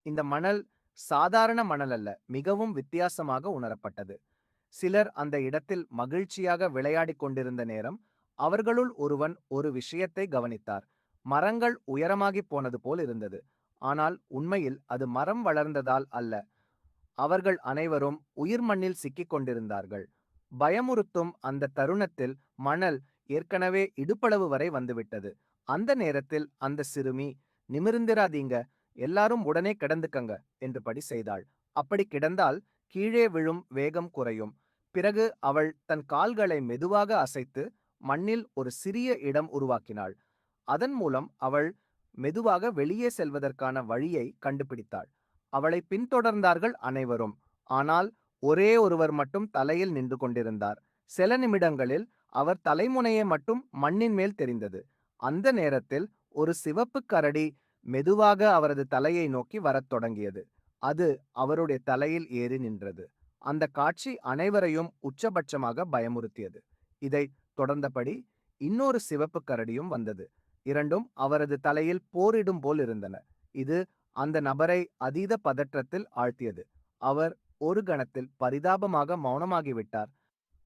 இந்த மணல் சாதாரண மணல் அல்ல, மிகவும் வித்தியாசமாக உணரப்பட்டது. சிலர் அந்த இடத்தில் மகிழ்ச்சியாக விளையாடிக் கொண்டிருந்த நேரம், அவர்களுள் ஒருவன் ஒரு விஷயத்தை கவனித்தார். மரங்கள் உயரமாகிப் போனது போல் இருந்தது. ஆனால் உண்மையில் அது மரம் வளர்ந்ததால் அல்ல. அவர்கள் அனைவரும் உயிர் மண்ணில் சிக்கிக் கொண்டிருந்தார்கள். பயமுறுத்தும் அந்த தருணத்தில் மணல் ஏற்கனவே இடுப்பளவு வரை வந்துவிட்டது. அந்த நேரத்தில் அந்த சிறுமி, "நிமிர்ந்திராதீங்க, எல்லாரும் உடனே கிடந்துக்கங்க" என்றபடி செய்தாள். அப்படி கிடந்தால் கீழே விழும் வேகம் குறையும். பிறகு அவள் தன் கால்களை மெதுவாக அசைத்து மண்ணில் ஒரு சிறிய இடம் உருவாக்கினாள். அதன் மூலம் அவள் மெதுவாக வெளியே செல்வதற்கான வழியை கண்டுபிடித்தாள். அவளை பின்தொடர்ந்தார்கள் அனைவரும். ஆனால் ஒரே ஒருவர் மட்டும் தலையில் நின்று கொண்டிருந்தார். சில நிமிடங்களில் அவர் தலைமுனையை மட்டும் மண்ணின் மேல் தெரிந்தது. அந்த நேரத்தில் ஒரு சிவப்பு கரடி மெதுவாக அவரது தலையை நோக்கி வரத் தொடங்கியது. அது அவருடைய தலையில் ஏறி நின்றது. அந்த காட்சி அனைவரையும் உச்சபட்சமாக பயமுறுத்தியது. இதை தொடர்ந்தபடி இன்னொரு சிவப்பு கரடியும் வந்தது. இரண்டும் அவரது தலையில் போரிடும் போல் இருந்தன. இது அந்த நபரை அதீத பதற்றத்தில் ஆழ்த்தியது. அவர் ஒரு கணத்தில் பரிதாபமாக மௌனமாகிவிட்டார்.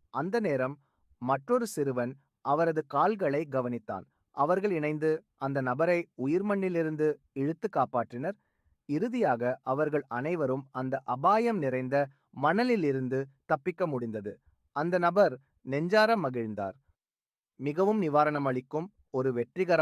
அந்த நேரம் மற்றொரு சிறுவன் அவரது கால்களை கவனித்தான். அவர்கள் இணைந்து அந்த நபரை உயிர்மண்ணிலிருந்து இழுத்து காப்பாற்றினர். இறுதியாக அவர்கள் அனைவரும் அந்த அபாயம் நிறைந்த மணலில் இருந்து தப்பிக்க முடிந்தது. அந்த நபர் நெஞ்சார மகிழ்ந்தார். மிகவும் நிவாரணம் அளிக்கும் ஒரு வெற்றிகரமான